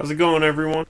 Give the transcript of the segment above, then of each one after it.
How's it going, everyone?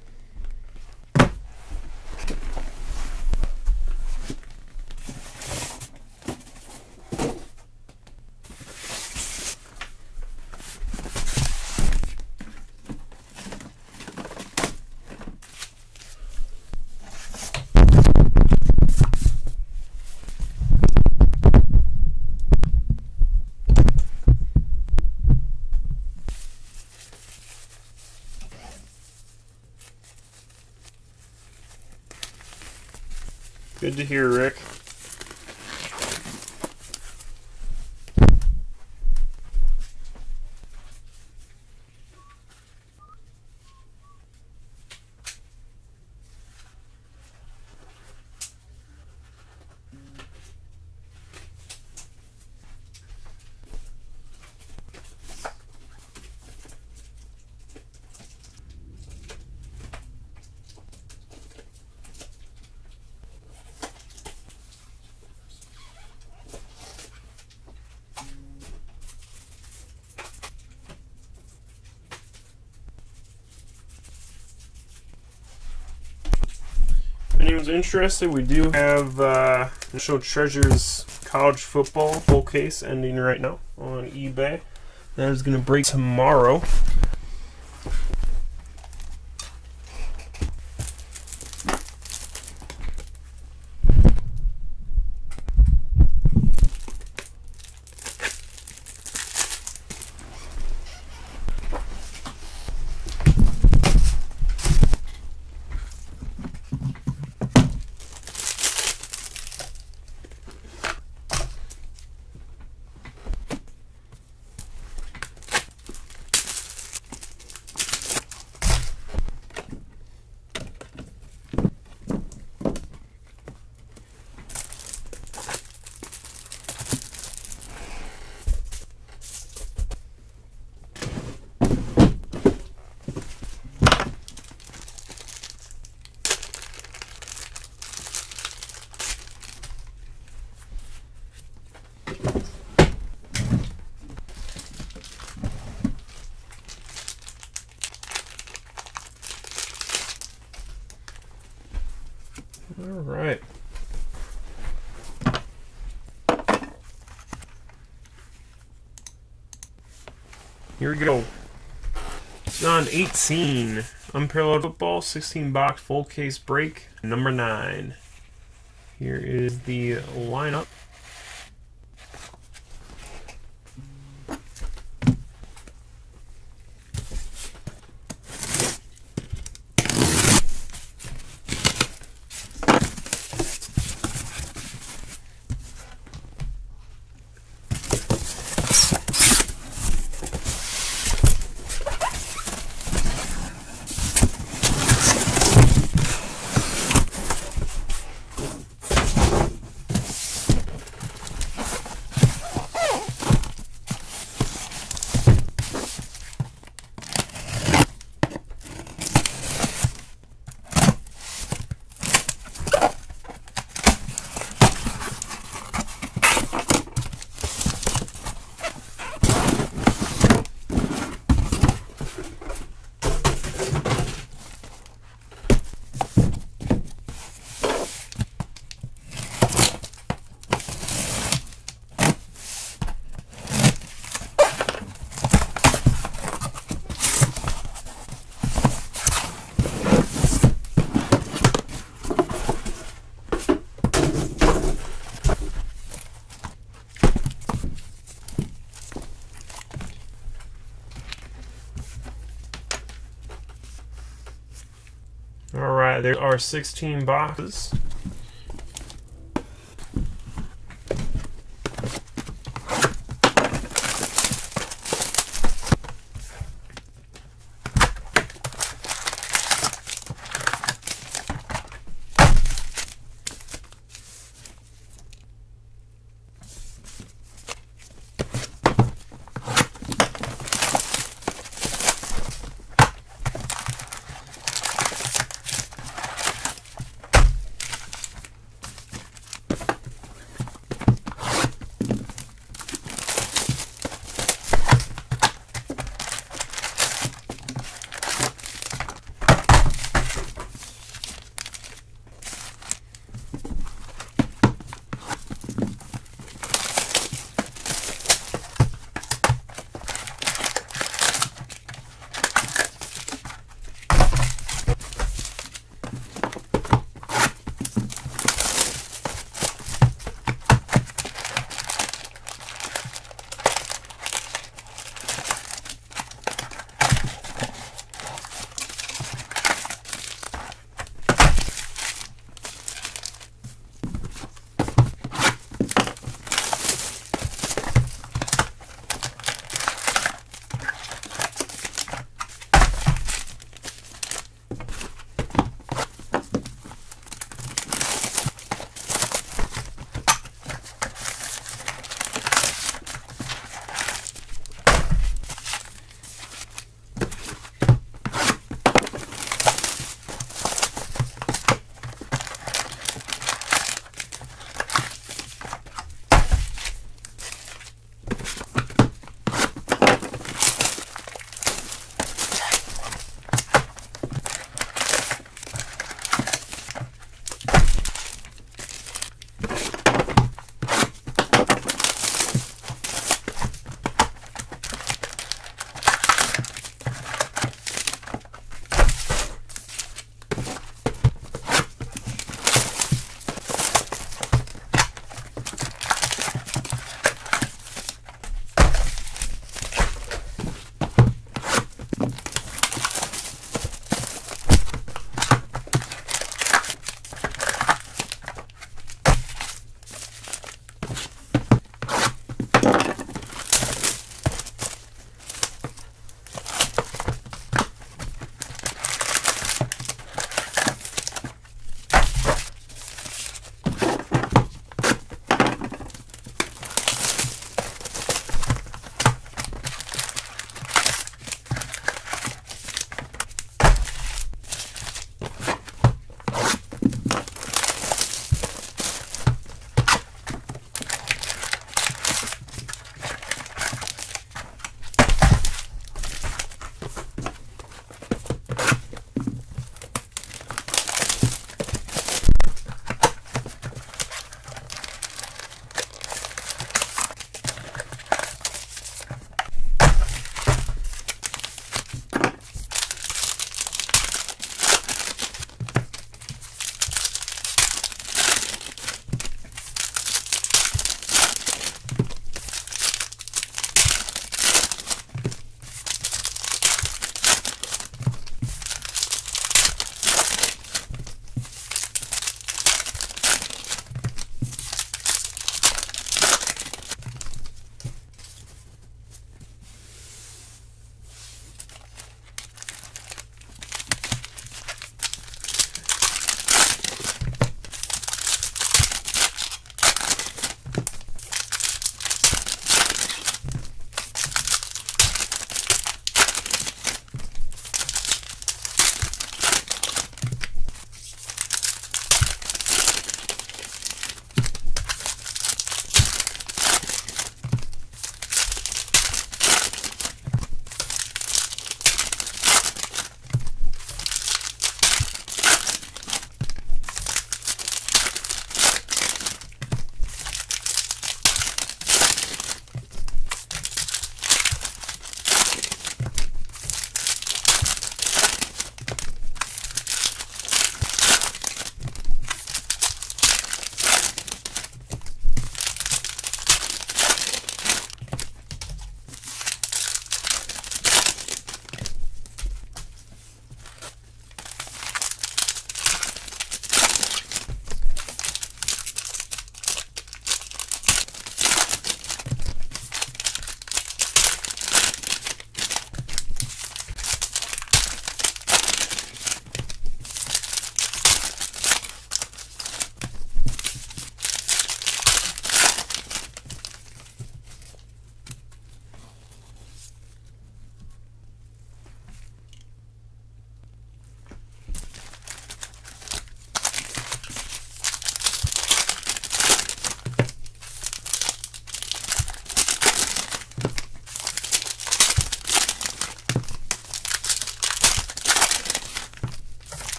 Good to hear, Rick. If anyone's interested, we do have National Treasures college football full case ending right now on eBay. That is going to break tomorrow. All right. Here we go. On 18, Unparalleled Football, 16-box full case break, number 9. Here is the lineup. Alright, there are 16 boxes.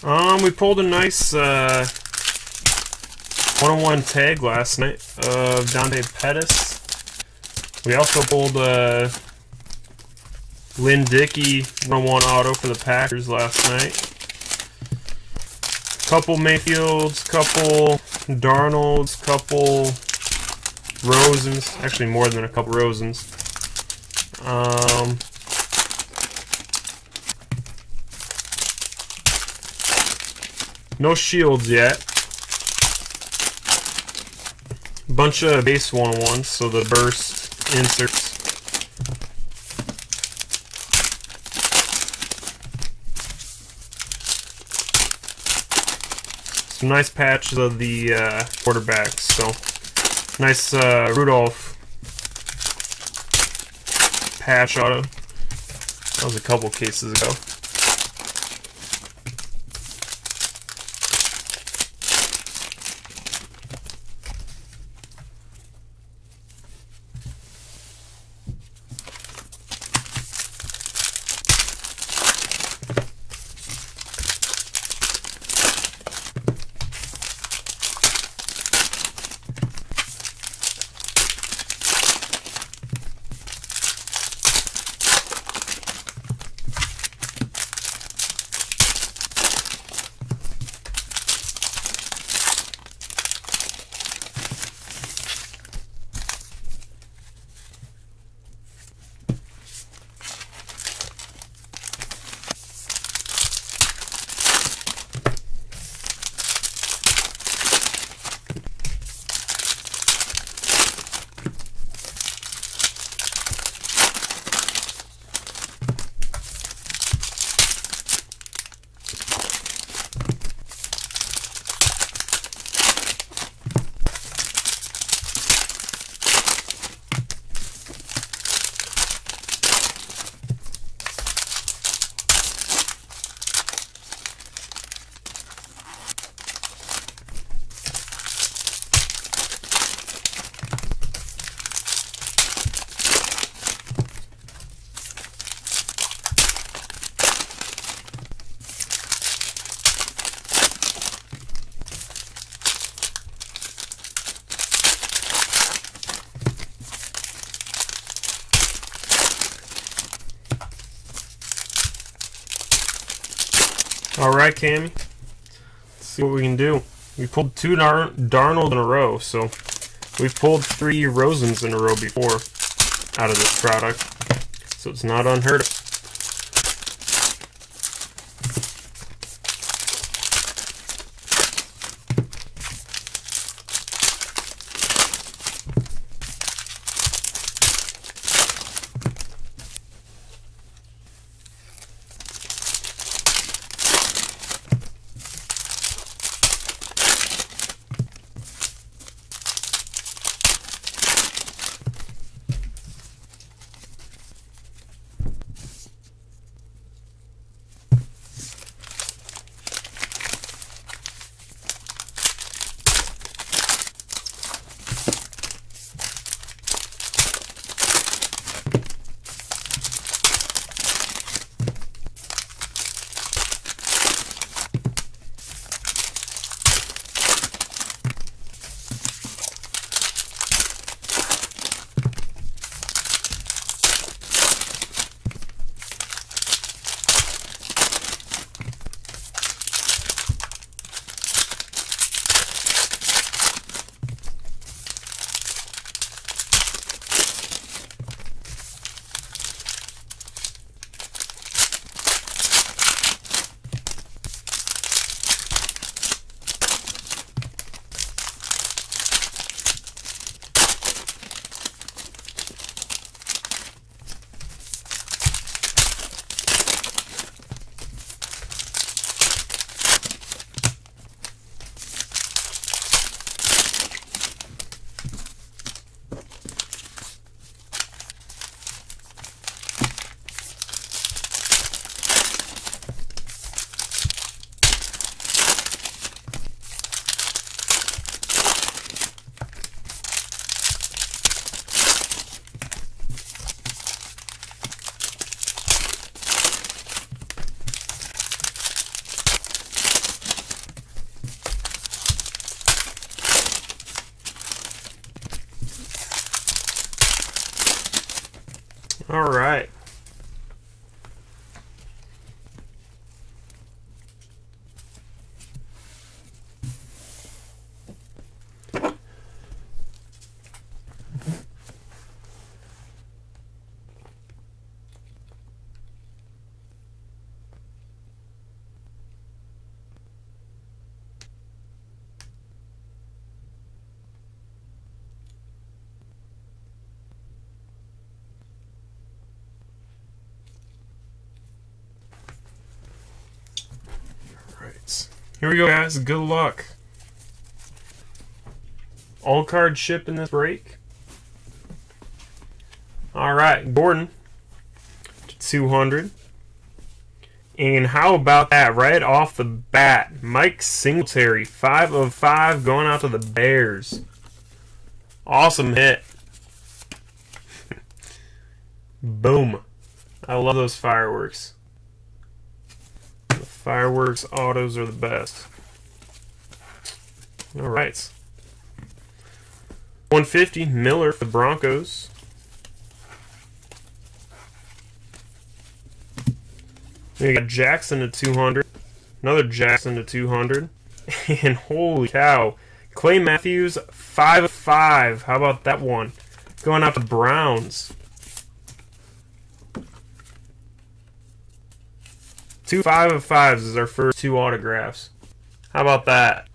We pulled a nice 101 tag last night of Dante Pettis. We also pulled Lynn Dickey 101 auto for the Packers last night. Couple Mayfields, couple Darnolds, couple Rosens. Actually, more than a couple Rosens. No Shields yet. Bunch of base 101s, so the burst inserts. Some nice patches of the quarterbacks. So nice Rudolph patch auto. That was a couple cases ago. Alright, Cammy. Let's see what we can do. We pulled two Darnold in a row, so we've pulled 3 Rosens in a row before out of this product, so it's not unheard of. All right. Here we go, guys. Good luck. All card ship in this break. Alright, Gordon to 200. And how about that? Right off the bat, Mike Singletary, 5 of 5, going out to the Bears. Awesome hit. Boom. I love those fireworks. Fireworks autos are the best. All right. 150, Miller for the Broncos. We got Jackson to 200. Another Jackson to 200. And holy cow, Clay Matthews, 5 of 5. How about that one? Going out to Browns. 2 5 of 5s is our first 2 autographs. How about that?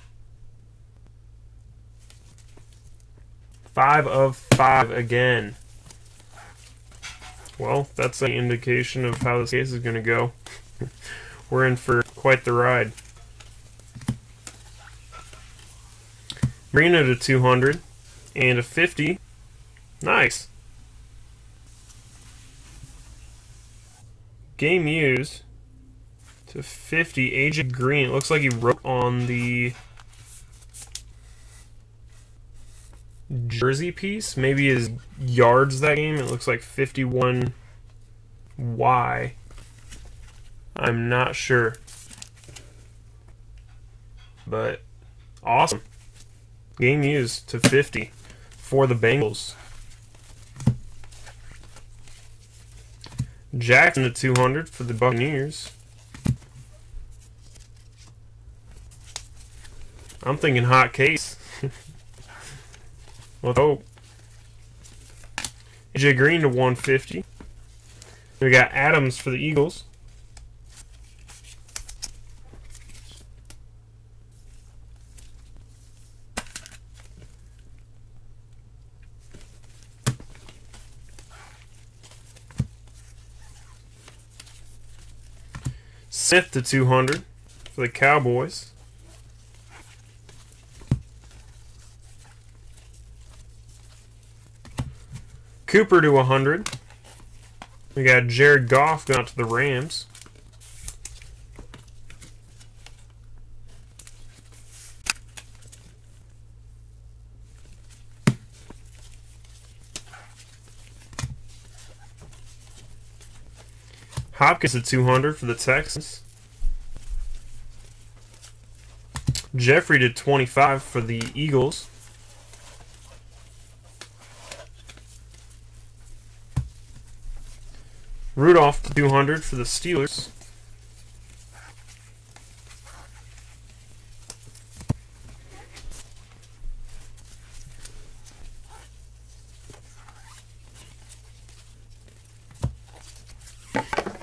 5 of 5 again. Well, that's an indication of how this case is going to go. We're in for quite the ride. Marino to 200 and a 50. Nice. Game used to 50, AJ Green. It looks like he wrote on the jersey piece. Maybe his yards that game. It looks like 51Y. I'm not sure. But awesome. Game used to 50 for the Bengals. Jackson to 200 for the Buccaneers. I'm thinking hot case. Let's hope. AJ Green to 150. We got Adams for the Eagles. Smith to 200 for the Cowboys. Cooper to 100. We got Jared Goff going out to the Rams. Hopkins at 200 for the Texans. Jeffrey to 25 for the Eagles. Rudolph to 200 for the Steelers.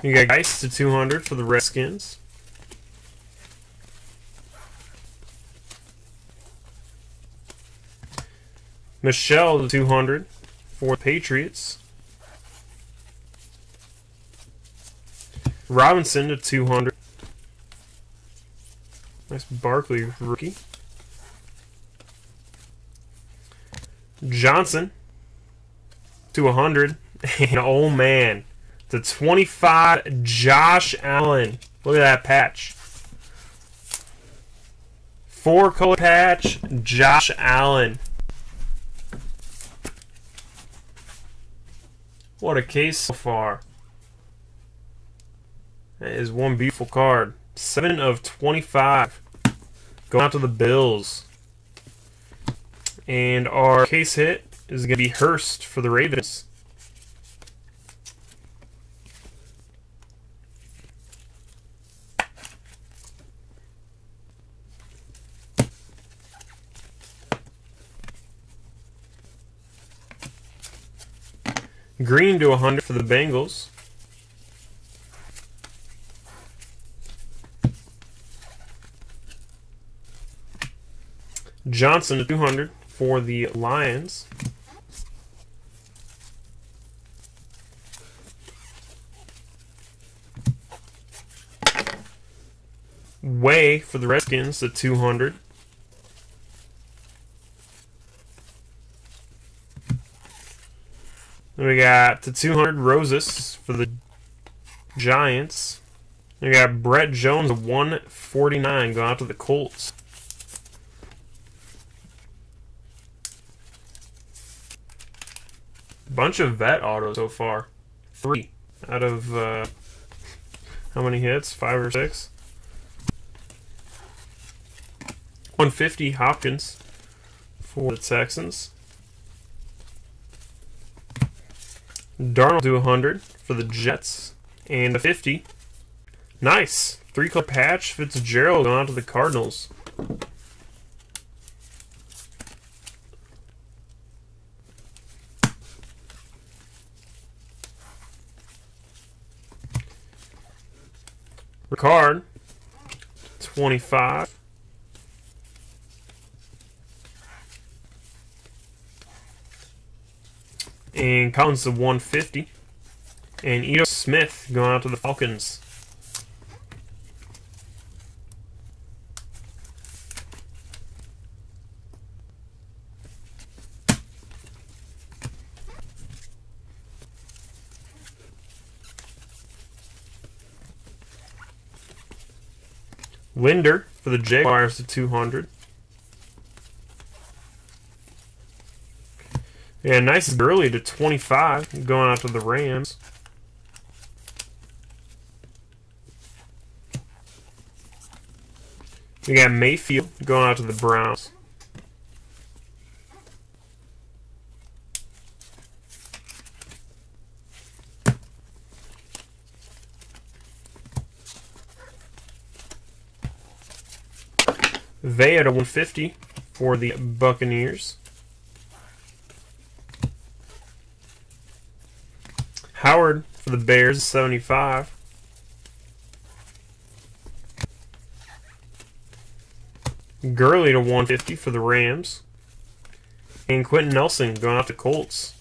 You got Geist to 200 for the Redskins. Michelle to 200 for the Patriots. Robinson to 200. Nice Barkley rookie. Johnson to 100. And oh man, to 25, Josh Allen. Look at that patch. 4-color patch, Josh Allen. What a case so far. That is one beautiful card. 7 of 25. Going out to the Bills. And our case hit is going to be Hurst for the Ravens. Green to 100 for the Bengals. Johnson to 200 for the Lions. Way for the Redskins to 200. Then we got to 200 Roses for the Giants. We got Brett Jones, 149, going out to the Colts. Bunch of vet autos so far. 3 out of how many hits? 5 or 6? 150 Hopkins for the Texans. Darnold to 100 for the Jets. And a 50. Nice. 3-color patch. Fitzgerald going out to the Cardinals. Ricard, 25. And Collins to 150. And Ito Smith going out to the Falcons. Linder for the Jaguars to 200. Yeah, nice Gurley to 25, going out to the Rams. We got Mayfield going out to the Browns. Vea to 150 for the Buccaneers. Howard for the Bears, 75. Gurley to 150 for the Rams. And Quentin Nelson going out to Colts.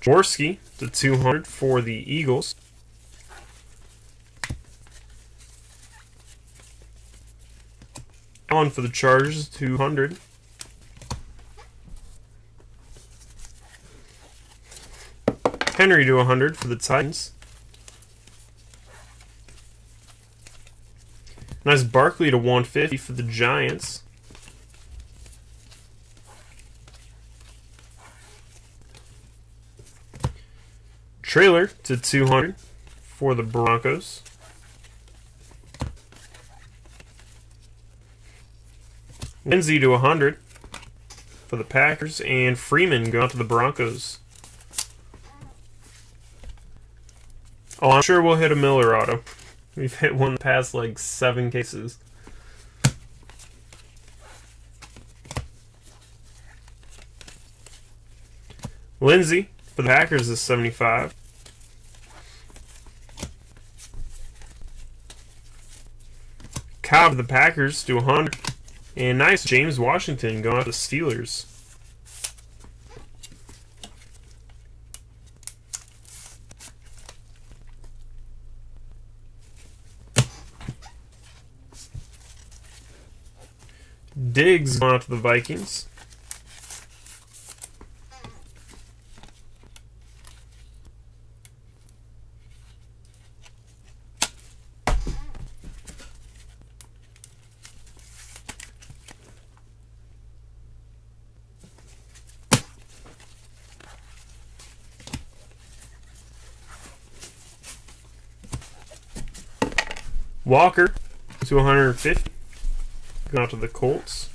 Jaworski to 200 for the Eagles. Allen for the Chargers, 200. Henry to 100 for the Titans. Nice Barkley to 150 for the Giants. Trailer to 200 for the Broncos. Lindsey to 100 for the Packers. And Freeman going to the Broncos. Oh, I'm sure we'll hit a Miller auto. We've hit one in the past like 7 cases. Lindsey for the Packers is 75. Cobb for the Packers to 100. And nice James Washington going out to Steelers. Diggs going out to the Vikings. Walker to 150. Going out to the Colts.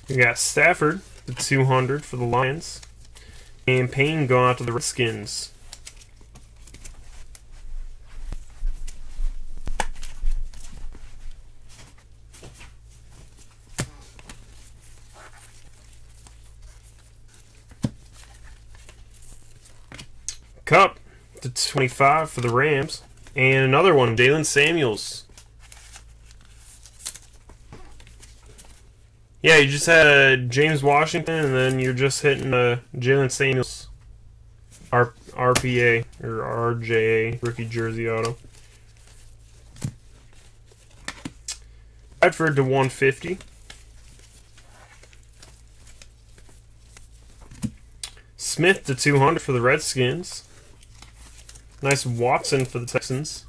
We got Stafford to 200 for the Lions. And Payne going out to the Redskins. Cup to 25 for the Rams. And another one, Jaylen Samuels. Yeah, you just had James Washington, and then you're just hitting Jaylen Samuels RPA or RJA rookie jersey auto. Bradford to 150. Smith to 200 for the Redskins. Nice Watson for the Texans.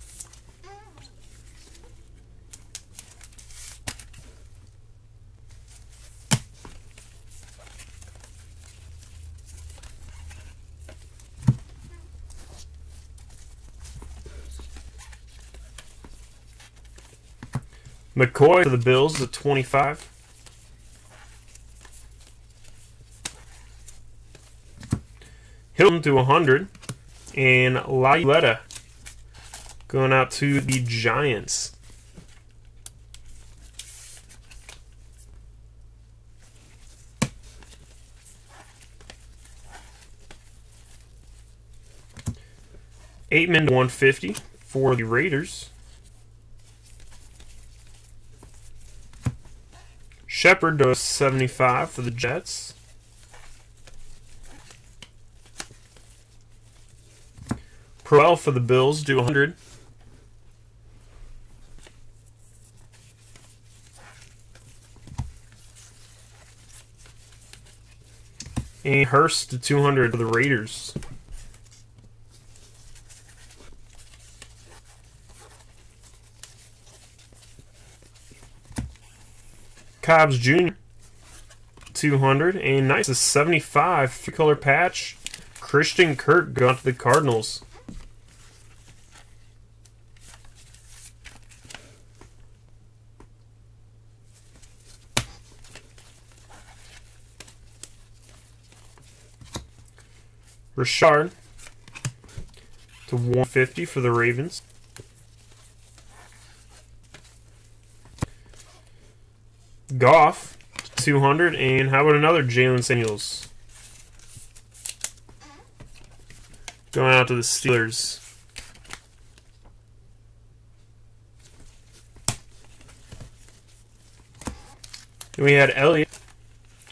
McCoy for the Bills at 25. Hilton to 100. And Lauletta going out to the Giants. Aitman to 150 for the Raiders. Shepard to 75 for the Jets. Proel for the Bills to 100. And Hurst to 200 for the Raiders. Cobbs Jr. 200. And nice, a 75 three-color patch. Christian Kirk going to the Cardinals. Richard to 150 for the Ravens. Goff to 200. And how about another Jaylen Samuels? Going out to the Steelers. Then we had Elliott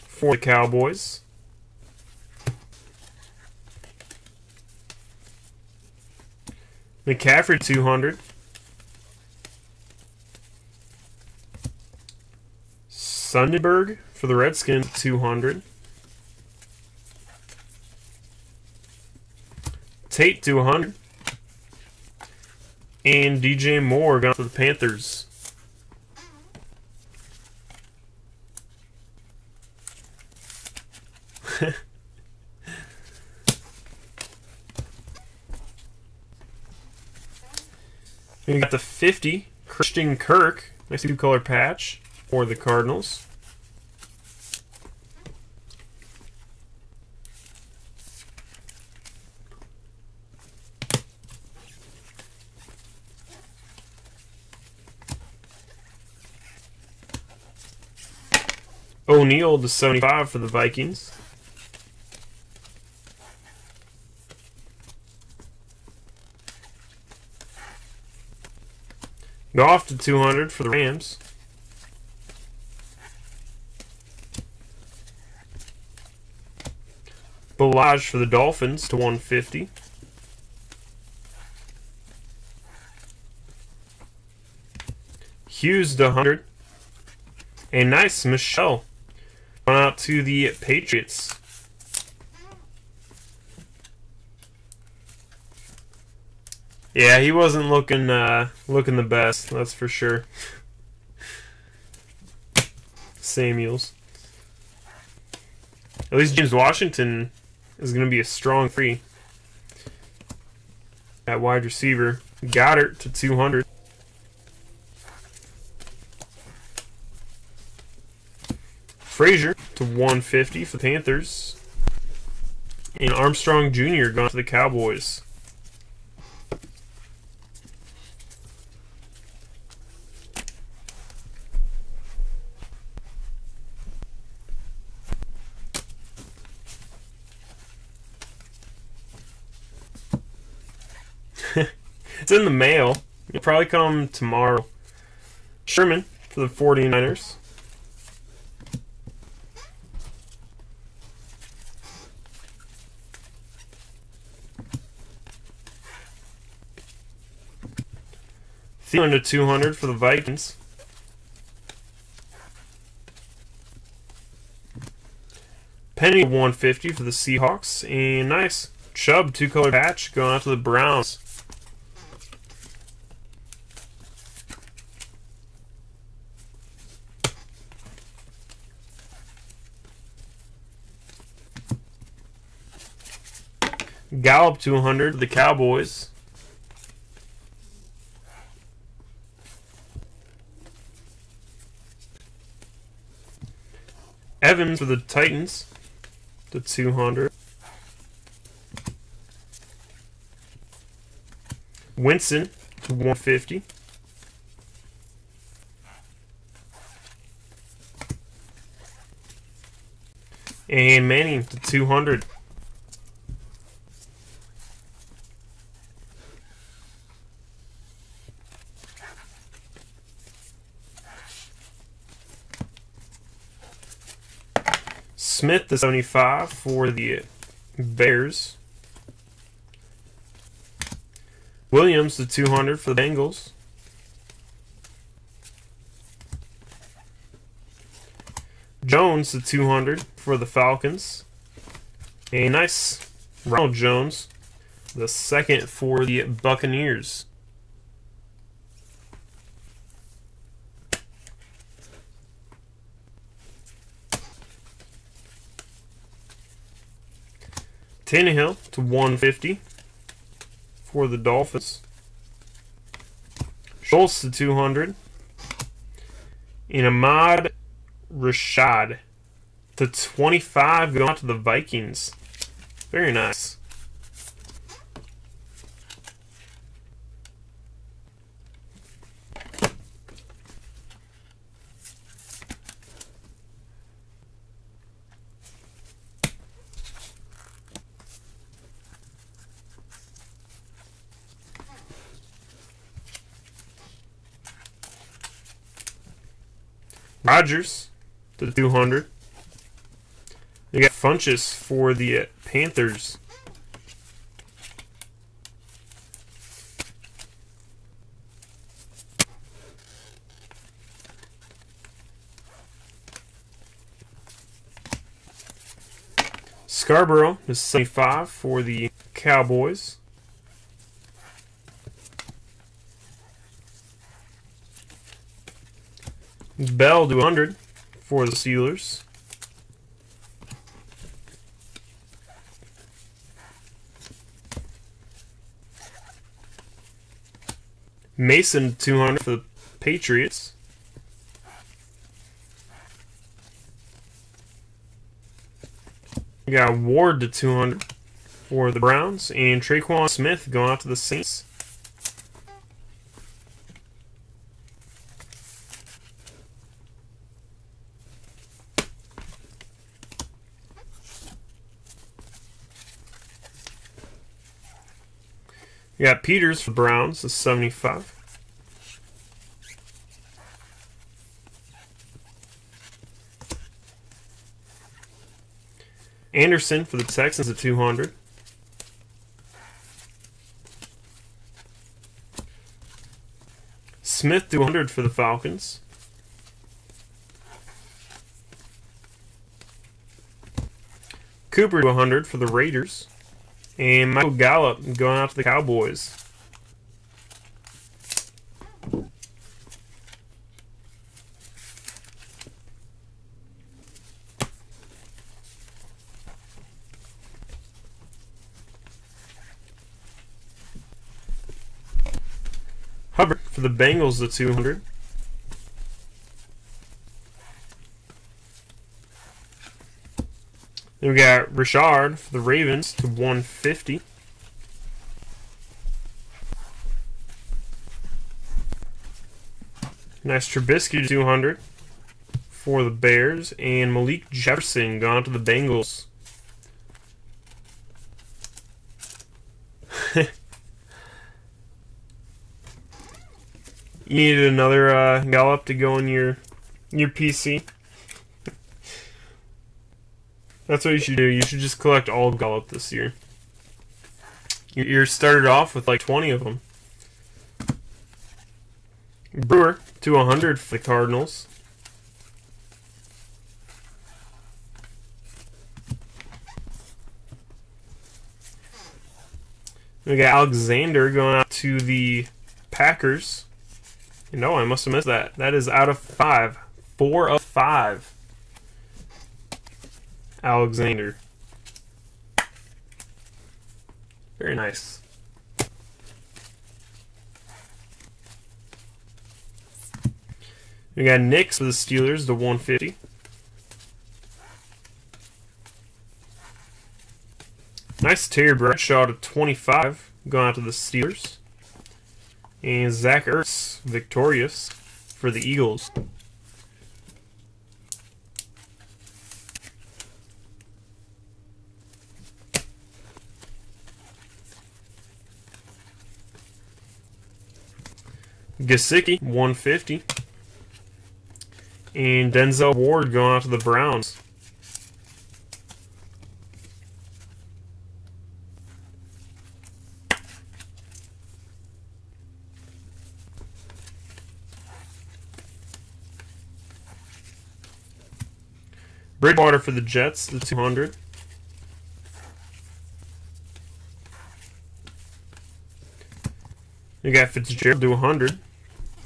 for the Cowboys. McCaffrey 200. Sunderberg for the Redskins 200. Tate to 100. And DJ Moore gone for the Panthers. We got the 50, Christian Kirk, nice two-color patch for the Cardinals. O'Neal to 75 for the Vikings. Goff to 200 for the Rams. Ballage for the Dolphins to 150. Hughes to 100. And nice, Michelle. Going out to the Patriots. Yeah, he wasn't looking the best, that's for sure. Samuels. At least James Washington is going to be a strong free at wide receiver. Goddard to 200. Frazier /150 for the Panthers. And Armstrong Jr. going to the Cowboys. It's in the mail. It'll probably come tomorrow. Sherman for the 49ers. Thielen to 200 for the Vikings. Penny 150 for the Seahawks. And nice. Chubb, 2-color patch going out to the Browns. Gallup 200 for the Cowboys. Evans for the Titans to 200. Winston to 150. And Manning to 200. Smith to 75 for the Bears. Williams to 200 for the Bengals. Jones to 200 for the Falcons. A nice Ronald Jones, the second for the Buccaneers. Tannehill to 150 for the Dolphins. Schultz to 200. And Ahmad Rashad to 25 going out to the Vikings. Very nice. Rodgers to 200. You got Funchess for the Panthers. Scarborough to 75 for the Cowboys. Bell to 100 for the Steelers. Mason 200 for the Patriots. You got Ward to 200 for the Browns, and Traquan Smith going out to the Saints. You got Peters for the Browns, the 75. Anderson for the Texans, the 200. Smith, 200 for the Falcons. Cooper, 100 for the Raiders. And Michael Gallup going out to the Cowboys. Hubbard for the Bengals, the 200. Then we got Richard for the Ravens to 150. Nice Trubisky to 200 for the Bears. And Malik Jefferson gone to the Bengals. You needed another Gallup to go in your PC. That's what you should do. You should just collect all Gallup this year. You started off with like 20 of them. Brewer to 100 for the Cardinals. We got Alexander going out to the Packers. No, I must have missed that. That is out of 5. 4 of 5. Alexander. Very nice. We got Nix for the Steelers to 150. Nice Terry Bradshaw to 25, going out to the Steelers. And Zach Ertz, victorious for the Eagles. Gesicki, 150. And Denzel Ward going out to the Browns. Bridgewater for the Jets, the 200. You got Fitzgerald to 100.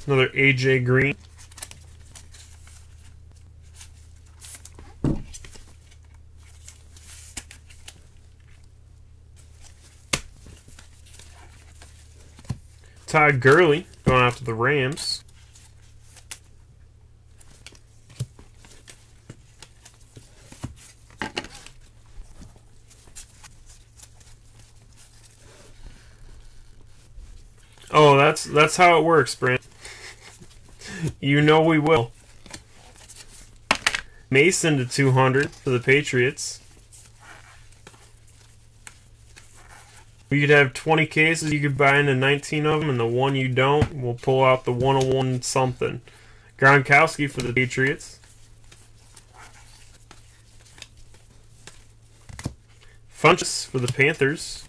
Another AJ Green. Todd Gurley going out to the Rams. Oh, that's how it works, Brent. You know we will. Mason to 200 for the Patriots. You could have 20 cases, you could buy into 19 of them, and the one you don't, we'll pull out the 101 something. Gronkowski for the Patriots. Funchess for the Panthers.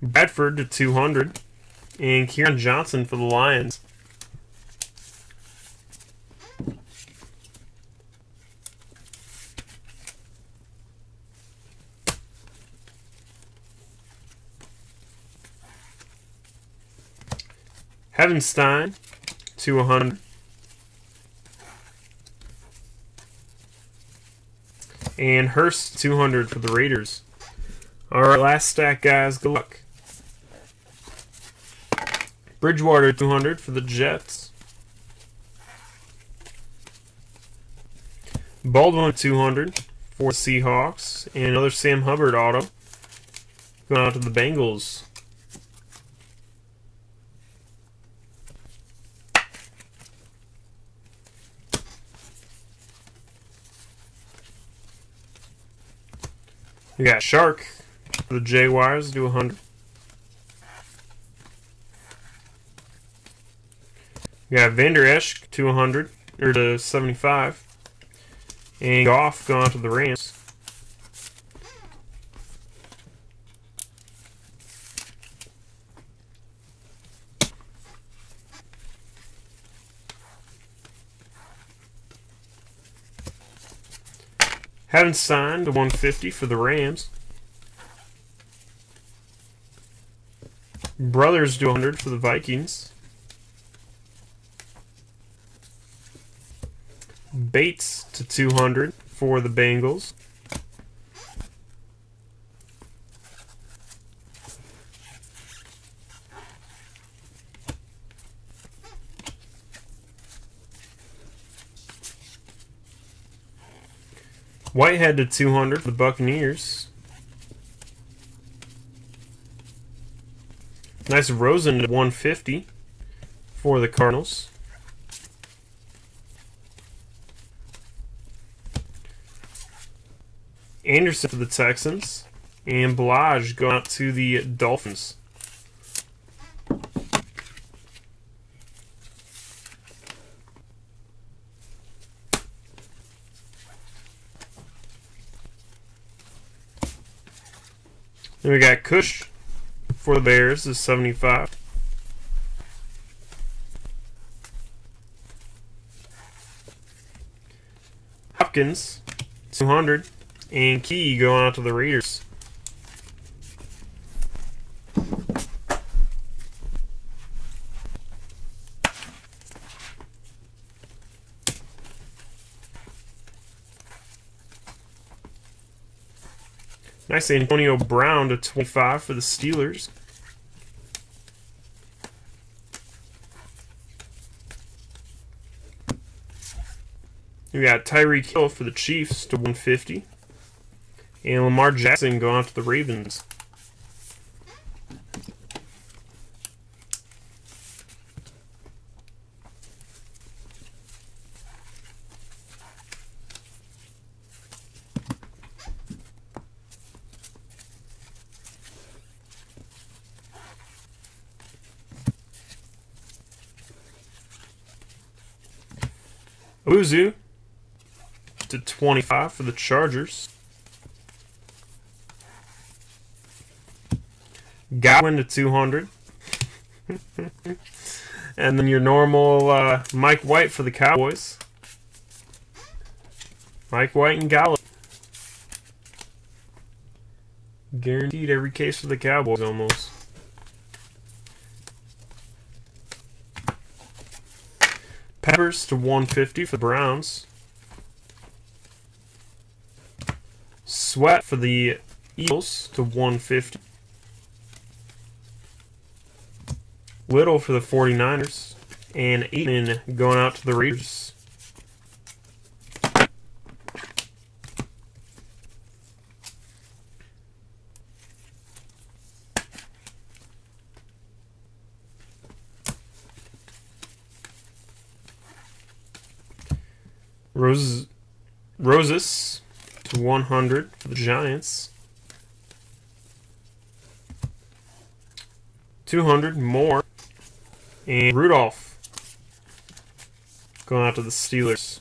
Bradford to 200. And Kieran Johnson for the Lions. Heavenstein to 100. And Hurst 200 for the Raiders. Alright, last stack, guys. Good luck. Bridgewater 200 for the Jets. Baldwin 200 for the Seahawks. And another Sam Hubbard auto going out to the Bengals. We got Shark for the Jaguars to 100. We got Vander Esch to 100 or to 75. And Goff going out to the Rams. Haven't signed to 150 for the Rams. Brothers to 100 for the Vikings. Bates to 200 for the Bengals. Whitehead to 200 for the Buccaneers. Nice Rosen to 150 for the Cardinals. Anderson for the Texans. And Blige going out to the Dolphins. Then we got Cush for the Bears, is 75. Hopkins, 200. And Key going out to the Raiders. Nice Antonio Brown to 25 for the Steelers. We got Tyreek Hill for the Chiefs to 150. And Lamar Jackson going out to the Ravens. Uzu to 25 for the Chargers. Godwin to 200. And then your normal Mike White for the Cowboys. Mike White and Gallup. Guaranteed every case for the Cowboys almost. Peppers to 150 for the Browns. Sweat for the Eagles to 150. Little for the 49ers. And Aitman going out to the Raiders. Roses to 100 for the Giants. 200 more. And Rudolph going out to the Steelers.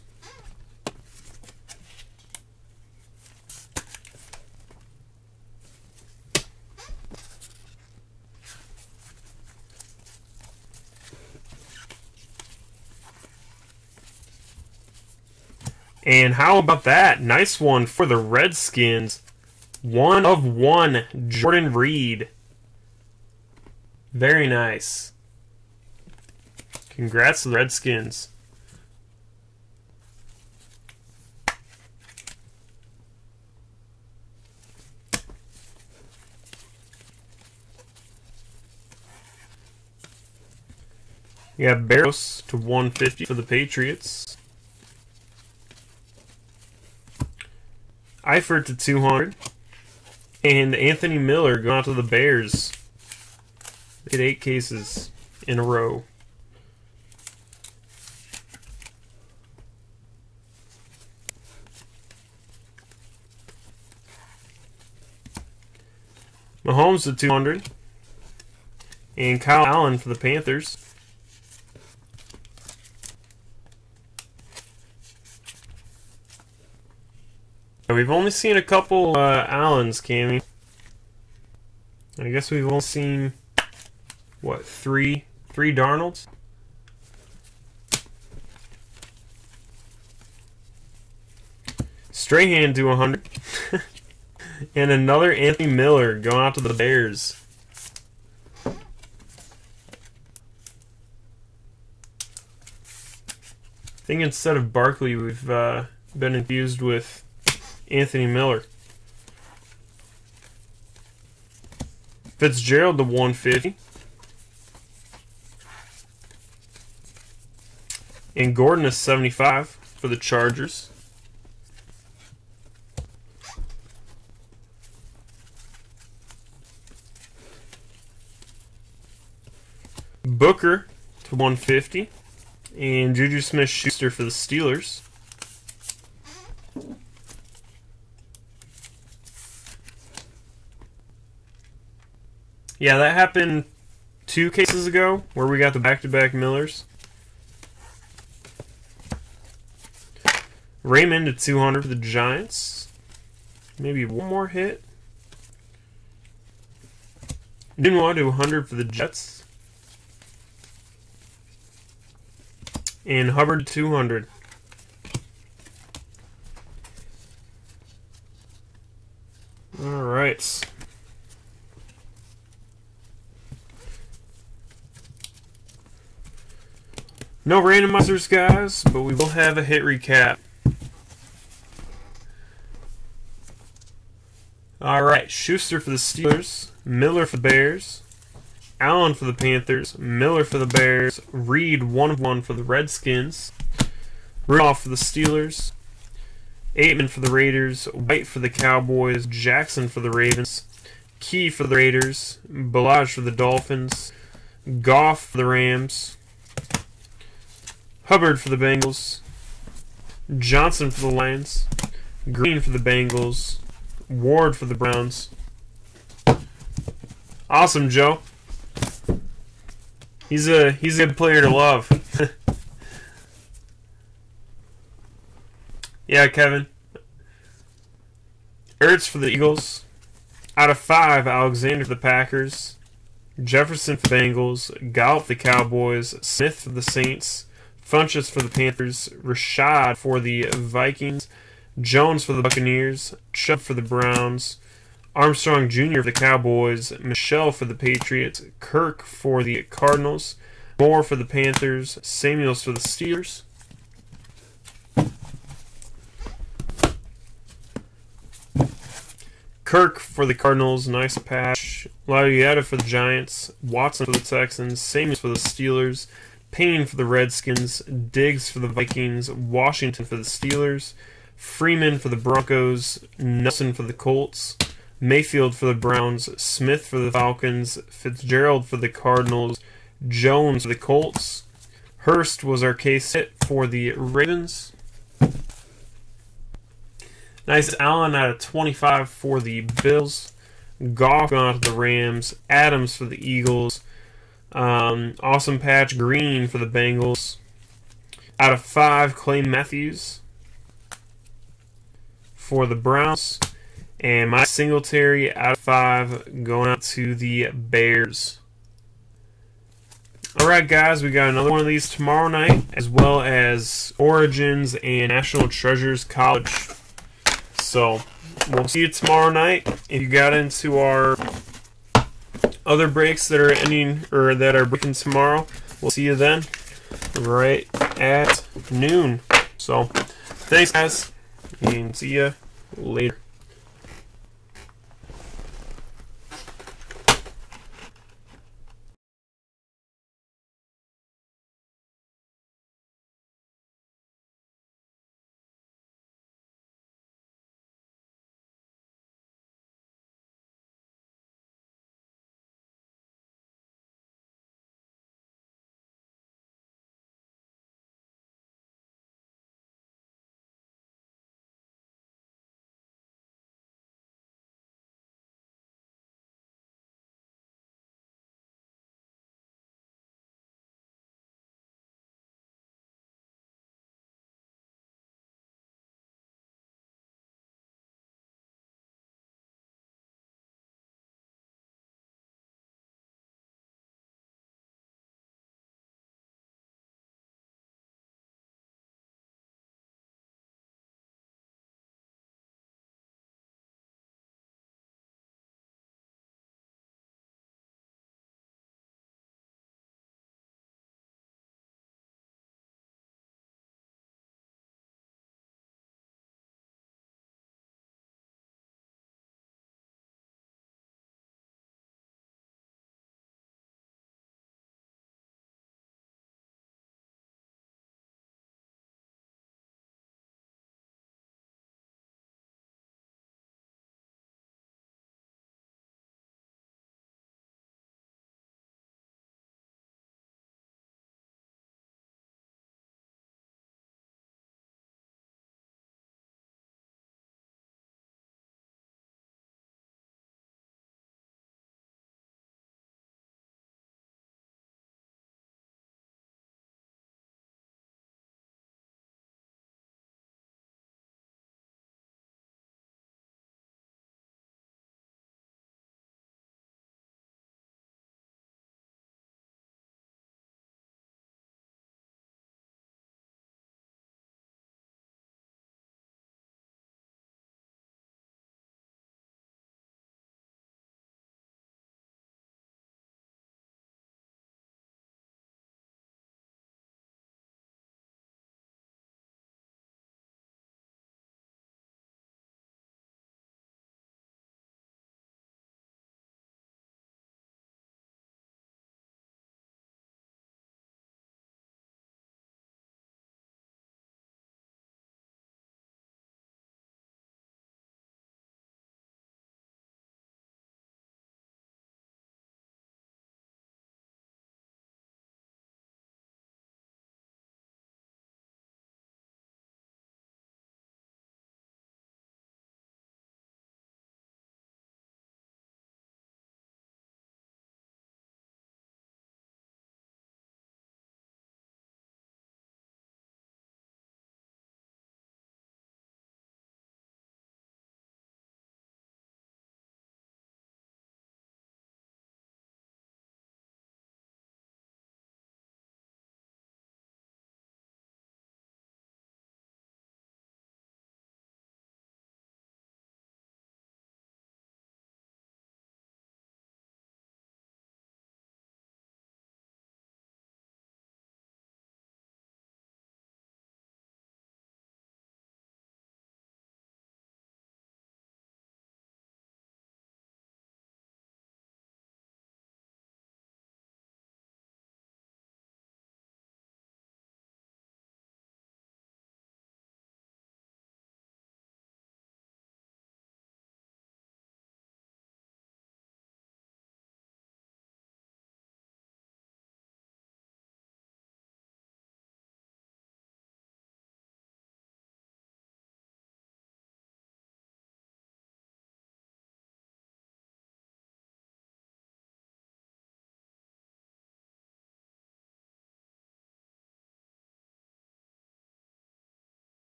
And how about that? Nice one for the Redskins. 1/1, Jordan Reed. Very nice. Congrats to the Redskins. You got Barros to 150 for the Patriots. Eifert to 200. And Anthony Miller going out to the Bears. They had 8 cases in a row. Mahomes to 200. And Kyle Allen for the Panthers. We've only seen a couple Allens, Cammy. I guess we've only seen, what, three Darnolds? Strahan to 100. And another Anthony Miller going out to the Bears. I think instead of Barkley, we've been infused with Anthony Miller. Fitzgerald to 150. And Gordon is 75 for the Chargers. Hooker to 150. And Juju Smith-Schuster for the Steelers. Yeah, that happened 2 cases ago where we got the back-to-back Millers. Raymond to 200 for the Giants. Maybe one more hit. Dunois to 100 for the Jets. And Hubbard to 200. All right. No randomizers, guys, but we will have a hit recap. Alright, Schuster for the Steelers, Miller for the Bears, Allen for the Panthers, Miller for the Bears, Reed 1 of 1 for the Redskins, Rudolph for the Steelers, Aitman for the Raiders, White for the Cowboys, Jackson for the Ravens, Key for the Raiders, Balaj for the Dolphins, Goff for the Rams, Hubbard for the Bengals, Johnson for the Lions, Green for the Bengals, Ward for the Browns. Awesome, Joe. He's a good player to love. Yeah, Kevin. Ertz for the Eagles. Out of 5, Alexander for the Packers. Jefferson for the Bengals. Gallup for the Cowboys. Smith for the Saints. Funchess for the Panthers. Rashad for the Vikings. Jones for the Buccaneers. Chubb for the Browns. Armstrong Jr. for the Cowboys. Michelle for the Patriots. Kirk for the Cardinals. Moore for the Panthers. Samuels for the Steelers. Kirk for the Cardinals, nice patch. Lavietta for the Giants. Watson for the Texans. Samuels for the Steelers. Payne for the Redskins. Diggs for the Vikings. Washington for the Steelers. Freeman for the Broncos. Nelson for the Colts. Mayfield for the Browns. Smith for the Falcons. Fitzgerald for the Cardinals. Jones for the Colts. Hurst was our case hit for the Ravens. Nice Allen out of 25 for the Bills. Goff going to the Rams. Adams for the Eagles. Awesome patch Green for the Bengals. Out of 5, Clay Matthews for the Browns. And my Singletary out of 5 going out to the Bears. Alright guys, we got another one of these tomorrow night, as well as Origins and National Treasures College. So, we'll see you tomorrow night. If you got into our other breaks that are ending, or that are breaking tomorrow, we'll see you then, right at noon. So, thanks guys, and see you later.